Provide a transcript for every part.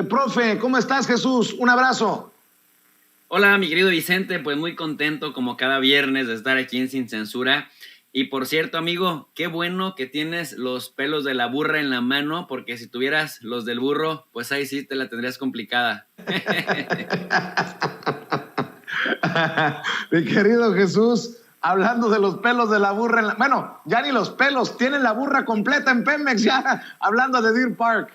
Profe, ¿cómo estás, Jesús? Un abrazo. Hola, mi querido Vicente, pues muy contento como cada viernes de estar aquí en Sin Censura. Y por cierto, amigo, qué bueno que tienes los pelos de la burra en la mano, porque si tuvieras los del burro, pues ahí sí te la tendrías complicada. Mi querido Jesús, hablando de los pelos de la burra bueno, ya ni los pelos, tienen la burra completa en Pemex, ya hablando de Deer Park.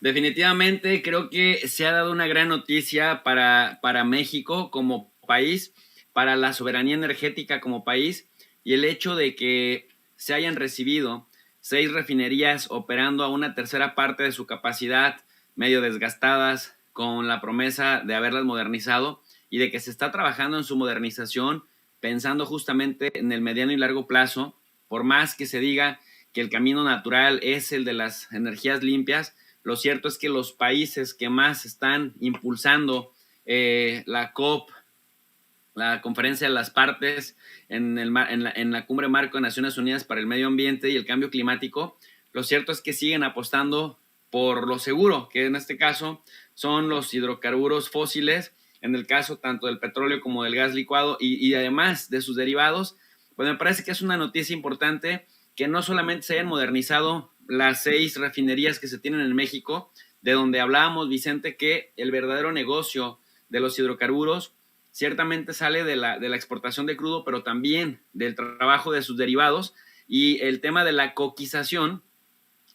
Definitivamente creo que se ha dado una gran noticia para México como país, para la soberanía energética como país, y el hecho de que se hayan recibido 6 refinerías operando a una tercera parte de su capacidad, medio desgastadas, con la promesa de haberlas modernizado y de que se está trabajando en su modernización pensando justamente en el mediano y largo plazo. Por más que se diga que el camino natural es el de las energías limpias, lo cierto es que los países que más están impulsando la COP, la Conferencia de las Partes, en la Cumbre Marco de Naciones Unidas para el Medio Ambiente y el Cambio Climático, lo cierto es que siguen apostando por lo seguro, que en este caso son los hidrocarburos fósiles, en el caso tanto del petróleo como del gas licuado y además de sus derivados. Pues me parece que es una noticia importante que no solamente se hayan modernizado las 6 refinerías que se tienen en México, de donde hablábamos, Vicente, que el verdadero negocio de los hidrocarburos ciertamente sale de la exportación de crudo, pero también del trabajo de sus derivados, y el tema de la coquización,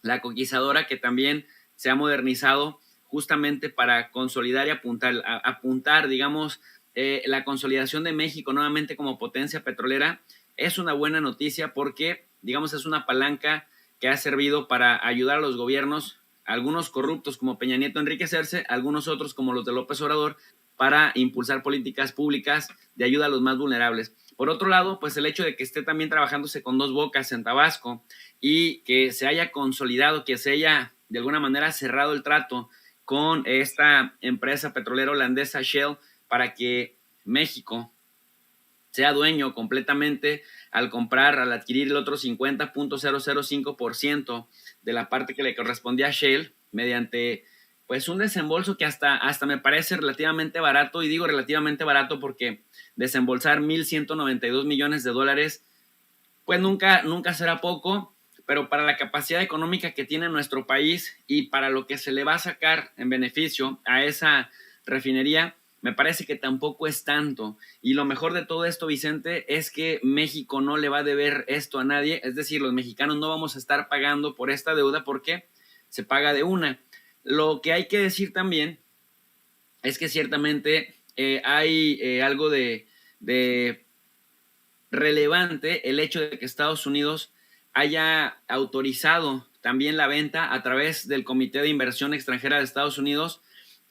la coquizadora que también se ha modernizado justamente para consolidar y apuntar digamos, la consolidación de México nuevamente como potencia petrolera. Es una buena noticia porque, digamos, es una palanca que ha servido para ayudar a los gobiernos, algunos corruptos como Peña Nieto, a enriquecerse, algunos otros como los de López Obrador, para impulsar políticas públicas de ayuda a los más vulnerables. Por otro lado, pues el hecho de que esté también trabajándose con dos bocas en Tabasco y que se haya consolidado, que se haya de alguna manera cerrado el trato con esta empresa petrolera holandesa Shell para que México sea dueño completamente al comprar, al adquirir el otro 50.005% de la parte que le correspondía a Shell mediante pues un desembolso que hasta me parece relativamente barato, y digo relativamente barato porque desembolsar 1,192 millones de dólares pues nunca será poco, pero para la capacidad económica que tiene nuestro país y para lo que se le va a sacar en beneficio a esa refinería, me parece que tampoco es tanto. Y lo mejor de todo esto, Vicente, es que México no le va a deber esto a nadie, es decir, los mexicanos no vamos a estar pagando por esta deuda porque se paga de una. Lo que hay que decir también es que ciertamente hay algo de relevante el hecho de que Estados Unidos haya autorizado también la venta a través del Comité de Inversión Extranjera de Estados Unidos,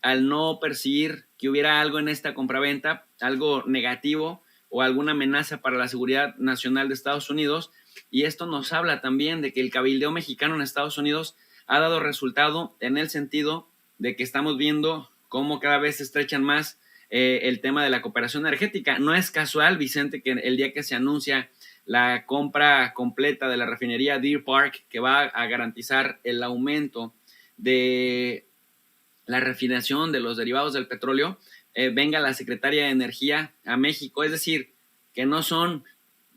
al no percibir que hubiera algo en esta compraventa, algo negativo o alguna amenaza para la seguridad nacional de Estados Unidos. Y esto nos habla también de que el cabildeo mexicano en Estados Unidos ha dado resultado en el sentido de que estamos viendo cómo cada vez se estrechan más el tema de la cooperación energética. No es casual, Vicente, que el día que se anuncia la compra completa de la refinería Deer Park, que va a garantizar el aumento de la refinación de los derivados del petróleo, venga la secretaria de Energía a México. Es decir, que no son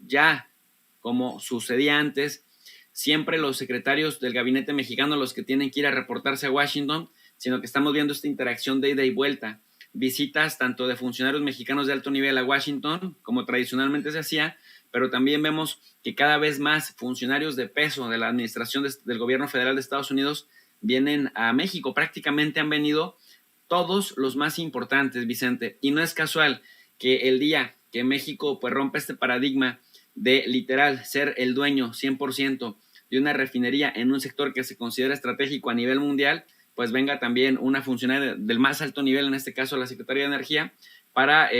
ya, como sucedía antes, siempre los secretarios del gabinete mexicano los que tienen que ir a reportarse a Washington, sino que estamos viendo esta interacción de ida y vuelta. Visitas tanto de funcionarios mexicanos de alto nivel a Washington, como tradicionalmente se hacía, pero también vemos que cada vez más funcionarios de peso de la administración del gobierno federal de Estados Unidos vienen a México. Prácticamente han venido todos los más importantes, Vicente, y no es casual que el día que México pues rompe este paradigma de literal ser el dueño 100% de una refinería en un sector que se considera estratégico a nivel mundial, pues venga también una funcionaria del más alto nivel, en este caso la Secretaría de Energía, para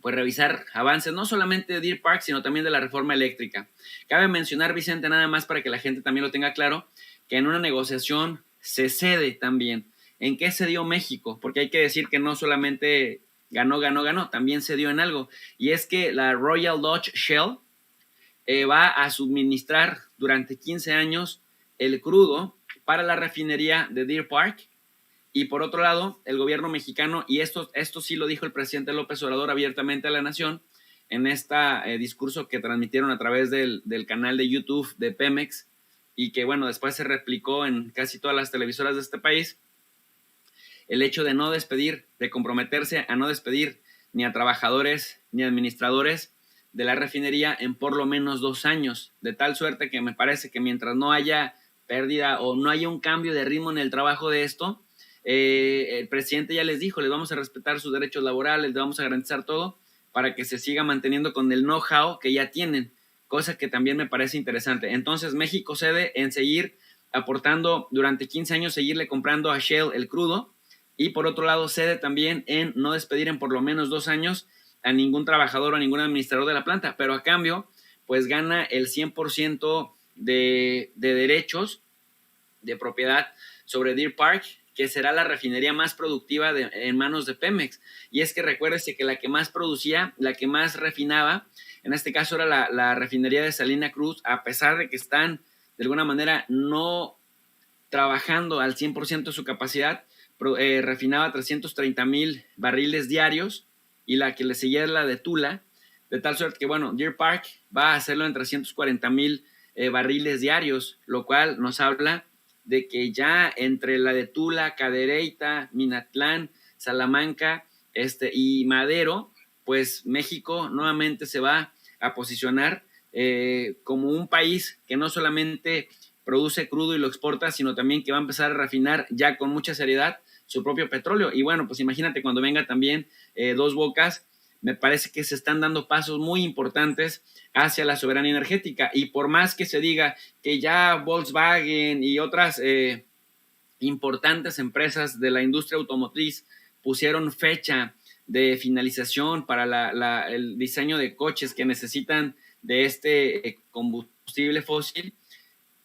pues revisar avances no solamente de Deer Park, sino también de la reforma eléctrica. Cabe mencionar, Vicente, nada más para que la gente también lo tenga claro, que en una negociación se cede también. ¿En qué cedió México? Porque hay que decir que no solamente ganó, también cedió en algo. Y es que la Royal Dutch Shell va a suministrar durante 15 años el crudo para la refinería de Deer Park. Y por otro lado, el gobierno mexicano, y esto sí lo dijo el presidente López Obrador abiertamente a la nación, en este discurso que transmitieron a través del canal de YouTube de Pemex, y que bueno, después se replicó en casi todas las televisoras de este país, el hecho de no despedir, de comprometerse a no despedir ni a trabajadores ni administradores de la refinería en por lo menos 2 años, de tal suerte que me parece que mientras no haya pérdida o no haya un cambio de ritmo en el trabajo de esto, el presidente ya les dijo, les vamos a respetar sus derechos laborales, les vamos a garantizar todo para que se siga manteniendo con el know-how que ya tienen, cosa que también me parece interesante. Entonces México cede en seguir aportando durante 15 años, seguirle comprando a Shell el crudo, y por otro lado cede también en no despedir en por lo menos 2 años a ningún trabajador o a ningún administrador de la planta, pero a cambio pues gana el 100% de derechos de propiedad sobre Deer Park, que será la refinería más productiva en manos de Pemex. Y es que recuérdese que la que más producía, la que más refinaba, en este caso era la refinería de Salina Cruz, a pesar de que están de alguna manera no trabajando al 100% de su capacidad, refinaba 330,000 barriles diarios, y la que le seguía es la de Tula, de tal suerte que, bueno, Deer Park va a hacerlo en 340,000 barriles diarios, lo cual nos habla de que ya entre la de Tula, Cadereyta, Minatlán, Salamanca y Madero, pues México nuevamente se va a posicionar como un país que no solamente produce crudo y lo exporta, sino también que va a empezar a refinar ya con mucha seriedad su propio petróleo. Y bueno, pues imagínate cuando venga también Dos Bocas, me parece que se están dando pasos muy importantes hacia la soberanía energética. Y por más que se diga que ya Volkswagen y otras importantes empresas de la industria automotriz pusieron fecha de finalización para el diseño de coches que necesitan de este combustible fósil,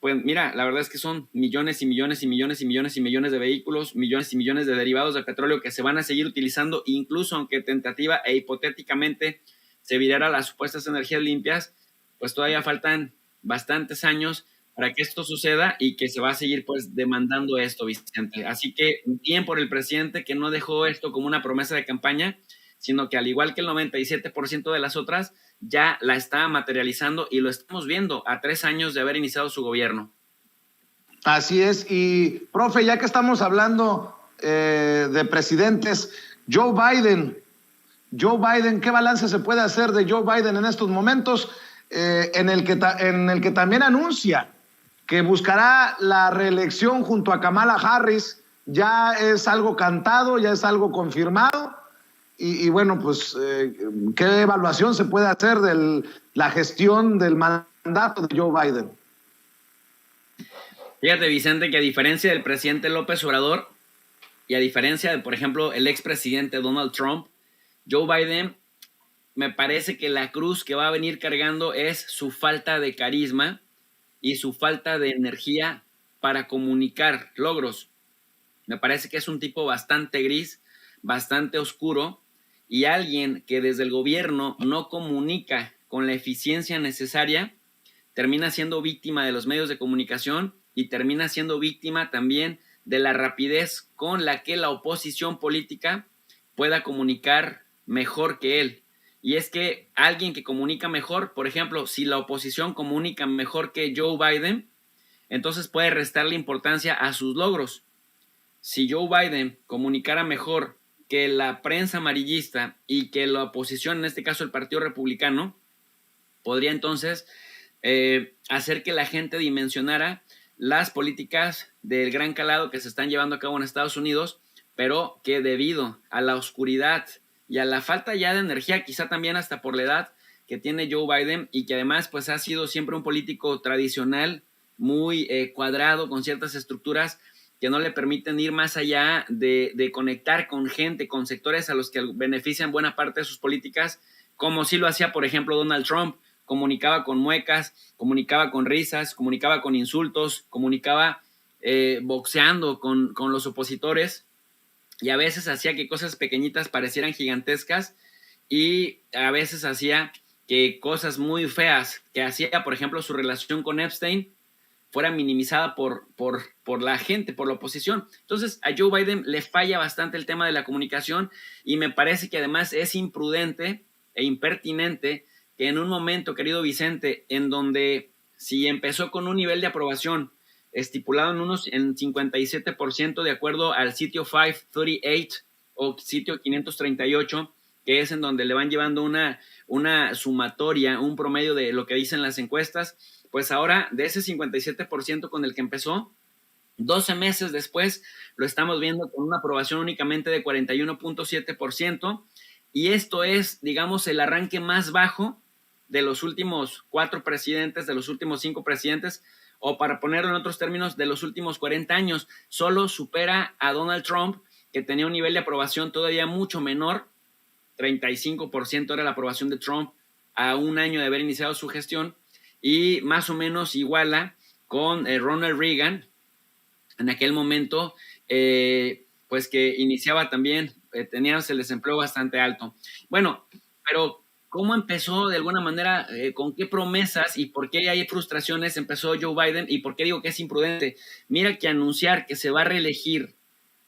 pues mira, la verdad es que son millones y millones y millones y millones y millones de vehículos, millones y millones de derivados de petróleo que se van a seguir utilizando, incluso aunque tentativa e hipotéticamente se virara las supuestas energías limpias, pues todavía faltan bastantes años para que esto suceda y que se va a seguir pues demandando esto, Vicente. Así que bien por el presidente que no dejó esto como una promesa de campaña, sino que al igual que el 97% de las otras, ya la está materializando y lo estamos viendo a 3 años de haber iniciado su gobierno. Así es. Y, profe, ya que estamos hablando de presidentes, Joe Biden, ¿qué balance se puede hacer de Joe Biden en estos momentos? En el que también anuncia que buscará la reelección junto a Kamala Harris. Ya es algo cantado, ya es algo confirmado. Y bueno, pues, ¿qué evaluación se puede hacer de la gestión del mandato de Joe Biden? Fíjate, Vicente, que a diferencia del presidente López Obrador y a diferencia de, por ejemplo, el expresidente Donald Trump, Joe Biden, me parece que la cruz que va a venir cargando es su falta de carisma y su falta de energía para comunicar logros. Me parece que es un tipo bastante gris, bastante oscuro, y alguien que desde el gobierno no comunica con la eficiencia necesaria, termina siendo víctima de los medios de comunicación y termina siendo víctima también de la rapidez con la que la oposición política pueda comunicar mejor que él. Y es que alguien que comunica mejor, por ejemplo, si la oposición comunica mejor que Joe Biden, entonces puede restarle importancia a sus logros. Si Joe Biden comunicara mejor que la prensa amarillista y que la oposición, en este caso el Partido Republicano, podría entonces hacer que la gente dimensionara las políticas del gran calado que se están llevando a cabo en Estados Unidos, pero que debido a la oscuridad y a la falta ya de energía, quizá también hasta por la edad que tiene Joe Biden, y que además pues ha sido siempre un político tradicional, muy cuadrado, con ciertas estructuras que no le permiten ir más allá de conectar con gente, con sectores a los que benefician buena parte de sus políticas, como sí lo hacía, por ejemplo, Donald Trump. Comunicaba con muecas, comunicaba con risas, comunicaba con insultos, comunicaba boxeando con los opositores, y a veces hacía que cosas pequeñitas parecieran gigantescas, y a veces hacía que cosas muy feas que hacía, por ejemplo, su relación con Epstein, fuera minimizada por la gente, por la oposición. Entonces, a Joe Biden le falla bastante el tema de la comunicación y me parece que además es imprudente e impertinente que en un momento, querido Vicente, en donde si empezó con un nivel de aprobación estipulado en 57% de acuerdo al sitio 538 o sitio 538, que es en donde le van llevando una sumatoria, un promedio de lo que dicen las encuestas, pues ahora de ese 57% con el que empezó, 12 meses después lo estamos viendo con una aprobación únicamente de 41.7%, y esto es, digamos, el arranque más bajo de los últimos 4 presidentes, de los últimos 5 presidentes, o para ponerlo en otros términos, de los últimos 40 años. Solo supera a Donald Trump, que tenía un nivel de aprobación todavía mucho menor, 35% era la aprobación de Trump a un año de haber iniciado su gestión, y más o menos iguala con Ronald Reagan, en aquel momento, pues que iniciaba también, teníamos el desempleo bastante alto. Bueno, pero ¿cómo empezó de alguna manera, con qué promesas y por qué hay frustraciones empezó Joe Biden y por qué digo que es imprudente? Mira que anunciar que se va a reelegir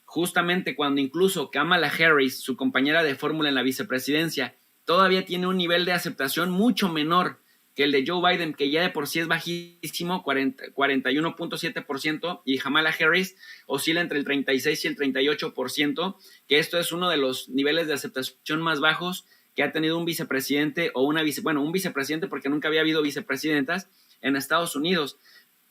justamente cuando incluso Kamala Harris, su compañera de fórmula en la vicepresidencia, todavía tiene un nivel de aceptación mucho menor que el de Joe Biden, que ya de por sí es bajísimo, 41.7%, y Kamala Harris oscila entre el 36 y el 38%, que esto es uno de los niveles de aceptación más bajos que ha tenido un vicepresidente o un vicepresidente, porque nunca había habido vicepresidentas en Estados Unidos.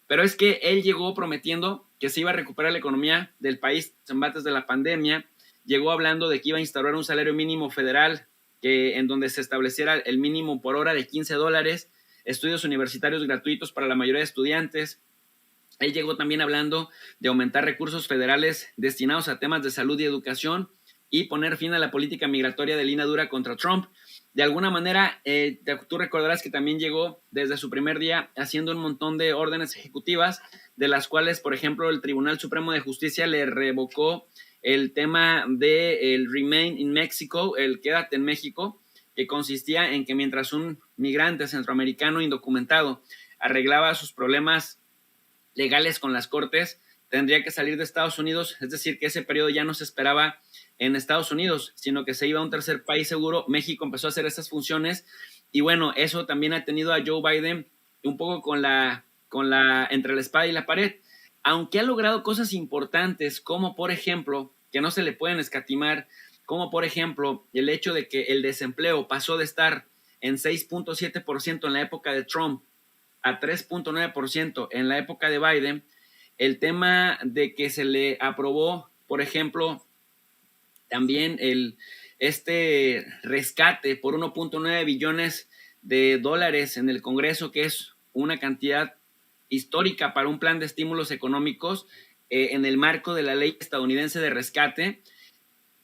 Pero es que él llegó prometiendo que se iba a recuperar la economía del país en embates de la pandemia, llegó hablando de que iba a instaurar un salario mínimo federal en donde se estableciera el mínimo por hora de $15, estudios universitarios gratuitos para la mayoría de estudiantes. Él llegó también hablando de aumentar recursos federales destinados a temas de salud y educación y poner fin a la política migratoria de línea dura contra Trump. De alguna manera, tú recordarás que también llegó desde su primer día haciendo un montón de órdenes ejecutivas, de las cuales, por ejemplo, el Tribunal Supremo de Justicia le revocó el tema del Remain in Mexico, el Quédate en México, que consistía en que mientras un migrante centroamericano indocumentado arreglaba sus problemas legales con las cortes, tendría que salir de Estados Unidos, es decir, que ese periodo ya no se esperaba en Estados Unidos, sino que se iba a un tercer país seguro. México empezó a hacer esas funciones y bueno, eso también ha tenido a Joe Biden un poco entre la espada y la pared, aunque ha logrado cosas importantes como por ejemplo, que no se le pueden escatimar, como por ejemplo el hecho de que el desempleo pasó de estar en 6.7% en la época de Trump a 3.9% en la época de Biden, el tema de que se le aprobó, por ejemplo, también este rescate por 1.9 billones de dólares en el Congreso, que es una cantidad histórica para un plan de estímulos económicos en el marco de la ley estadounidense de rescate,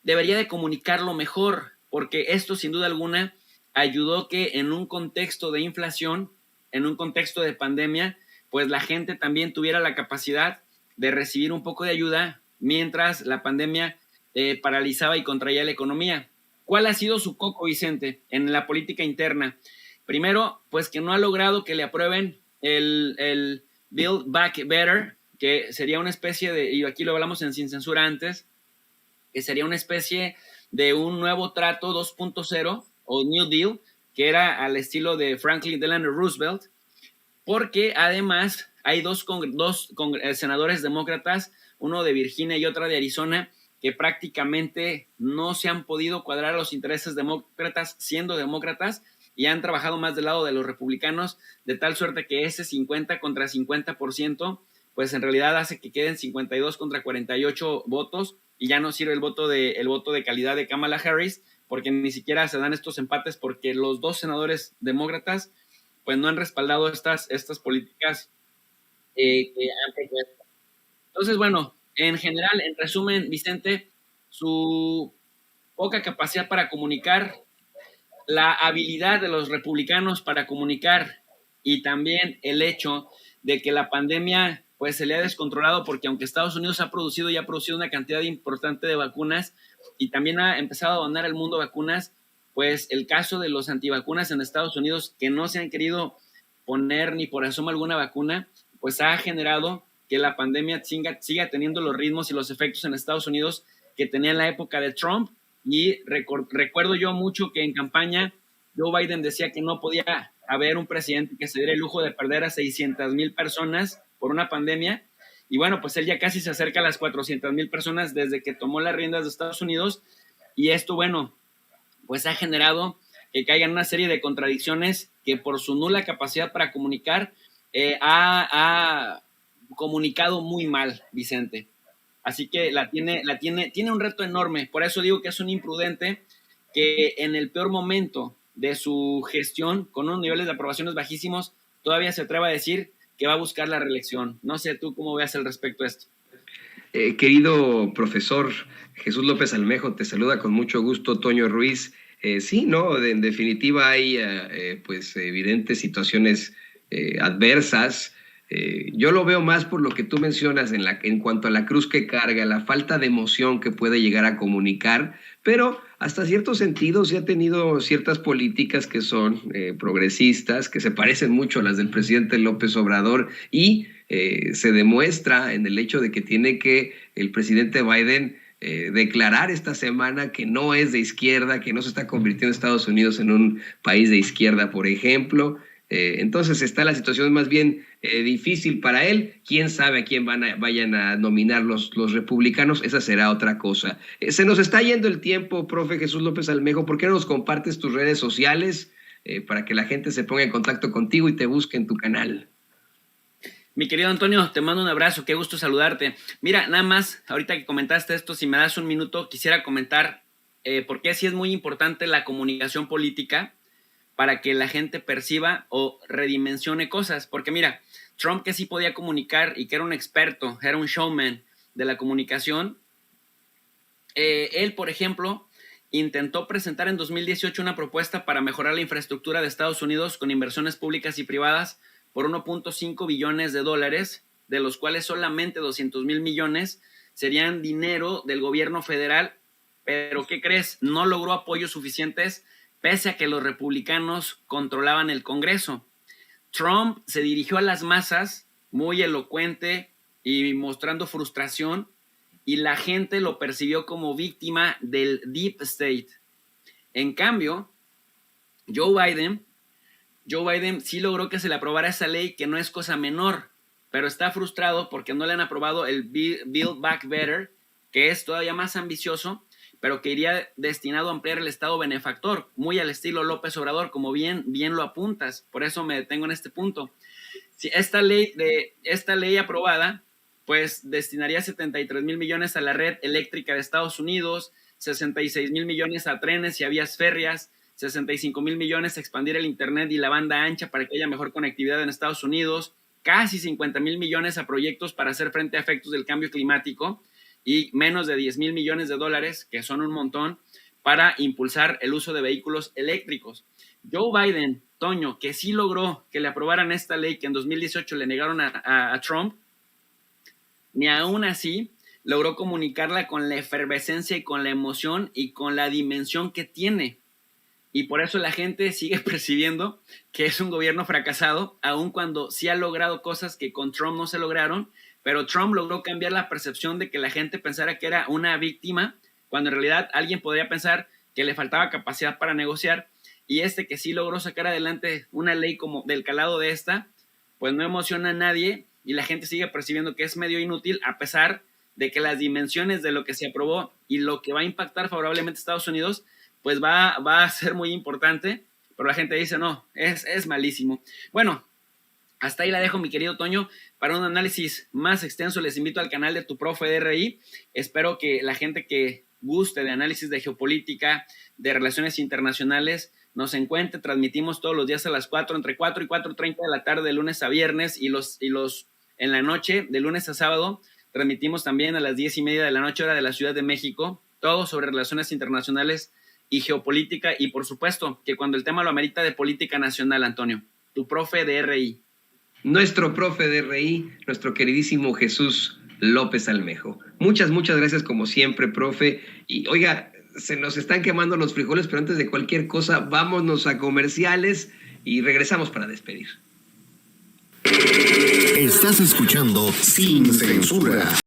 debería de comunicarlo mejor, porque esto sin duda alguna ayudó que en un contexto de inflación, en un contexto de pandemia, pues la gente también tuviera la capacidad de recibir un poco de ayuda mientras la pandemia paralizaba y contraía la economía. ¿Cuál ha sido su coco, Vicente, en la política interna? Primero, pues que no ha logrado que le aprueben el Build Back Better, que sería una especie de, y aquí lo hablamos en Sin Censura antes, que sería una especie de un nuevo trato 2.0 o New Deal, que era al estilo de Franklin Delano Roosevelt, porque además hay dos senadores demócratas, uno de Virginia y otra de Arizona, que prácticamente no se han podido cuadrar a los intereses demócratas siendo demócratas y han trabajado más del lado de los republicanos, de tal suerte que ese 50 contra 50%, pues en realidad hace que queden 52 contra 48 votos y ya no sirve el voto de calidad de Kamala Harris, porque ni siquiera se dan estos empates porque los dos senadores demócratas pues no han respaldado estas políticas que han propuesto. Entonces, bueno, en general, en resumen, Vicente, su poca capacidad para comunicar, la habilidad de los republicanos para comunicar y también el hecho de que la pandemia pues se le ha descontrolado porque aunque Estados Unidos ha producido una cantidad importante de vacunas y también ha empezado a donar al mundo vacunas, pues el caso de los antivacunas en Estados Unidos que no se han querido poner ni por asomo alguna vacuna, pues ha generado que la pandemia siga teniendo los ritmos y los efectos en Estados Unidos que tenía en la época de Trump. Y recuerdo yo mucho que en campaña Joe Biden decía que no podía haber un presidente que se diera el lujo de perder a 600,000 personas por una pandemia. Y bueno, pues él ya casi se acerca a las 400,000 personas desde que tomó las riendas de Estados Unidos. Y esto, bueno, pues ha generado que caigan una serie de contradicciones que por su nula capacidad para comunicar ha comunicado muy mal, Vicente. Así que tiene un reto enorme. Por eso digo que es un imprudente que en el peor momento de su gestión, con unos niveles de aprobaciones bajísimos, todavía se atreva a decir que va a buscar la reelección. No sé tú cómo veas al respecto a esto. Querido profesor Jesús López Almejo, te saluda con mucho gusto Toño Ruiz. Sí, no, en definitiva hay pues evidentes situaciones adversas. Yo lo veo más por lo que tú mencionas en cuanto a la cruz que carga, la falta de emoción que puede llegar a comunicar, pero hasta cierto sentido sí ha tenido ciertas políticas que son progresistas, que se parecen mucho a las del presidente López Obrador, y se demuestra en el hecho de que tiene que el presidente Biden declarar esta semana que no es de izquierda, que no se está convirtiendo Estados Unidos en un país de izquierda, por ejemplo. Entonces está la situación más bien difícil para él. Quién sabe a quién vayan a nominar los republicanos, esa será otra cosa. Se nos está yendo el tiempo, profe Jesús López Almejo. ¿Por qué no nos compartes tus redes sociales para que la gente se ponga en contacto contigo y te busque en tu canal? Mi querido Antonio, te mando un abrazo, qué gusto saludarte. Mira, nada más, ahorita que comentaste esto, si me das un minuto, quisiera comentar por qué sí es muy importante la comunicación política para que la gente perciba o redimensione cosas. Porque mira, Trump, que sí podía comunicar y que era un experto, era un showman de la comunicación, él, por ejemplo, intentó presentar en 2018 una propuesta para mejorar la infraestructura de Estados Unidos con inversiones públicas y privadas por 1.5 billones de dólares, de los cuales solamente 200,000 millones serían dinero del gobierno federal. Pero, ¿qué crees? No logró apoyos suficientes pese a que los republicanos controlaban el Congreso. Trump se dirigió a las masas, muy elocuente y mostrando frustración, y la gente lo percibió como víctima del Deep State. En cambio, Joe Biden sí logró que se le aprobara esa ley, que no es cosa menor, pero está frustrado porque no le han aprobado el Build Back Better, que es todavía más ambicioso, pero que iría destinado a ampliar el Estado benefactor, muy al estilo López Obrador, como bien lo apuntas. Por eso me detengo en este punto. Si esta ley aprobada, pues destinaría 73,000 millones a la red eléctrica de Estados Unidos, 66,000 millones a trenes y a vías férreas, 65,000 millones a expandir el internet y la banda ancha para que haya mejor conectividad en Estados Unidos, casi 50,000 millones a proyectos para hacer frente a efectos del cambio climático, y menos de 10,000 millones de dólares, que son un montón, para impulsar el uso de vehículos eléctricos. Joe Biden, Toño, que sí logró que le aprobaran esta ley que en 2018 le negaron a Trump, ni aún así logró comunicarla con la efervescencia y con la emoción y con la dimensión que tiene. Y por eso la gente sigue percibiendo que es un gobierno fracasado, aun cuando sí ha logrado cosas que con Trump no se lograron. Pero Trump logró cambiar la percepción de que la gente pensara que era una víctima, cuando en realidad alguien podría pensar que le faltaba capacidad para negociar. Y que sí logró sacar adelante una ley como del calado de esta, pues no emociona a nadie y la gente sigue percibiendo que es medio inútil, a pesar de que las dimensiones de lo que se aprobó y lo que va a impactar favorablemente a Estados Unidos, pues va a ser muy importante. Pero la gente dice, no, es malísimo. Bueno, hasta ahí la dejo, mi querido Toño. Para un análisis más extenso, les invito al canal de Tu Profe DRI. Espero que la gente que guste de análisis de geopolítica, de relaciones internacionales, nos encuentre. Transmitimos todos los días a las 4, entre 4 y 4:30 de la tarde, de lunes a viernes, y los en la noche, de lunes a sábado. Transmitimos también a las 10:30 de la noche, hora de la Ciudad de México, todo sobre relaciones internacionales y geopolítica, y por supuesto que cuando el tema lo amerita, de política nacional, Antonio. Tu Profe DRI. Nuestro profe de RI, nuestro queridísimo Jesús López Almejo. Muchas gracias como siempre, profe. Y oiga, se nos están quemando los frijoles, pero antes de cualquier cosa, vámonos a comerciales y regresamos para despedir. Estás escuchando Sin Censura.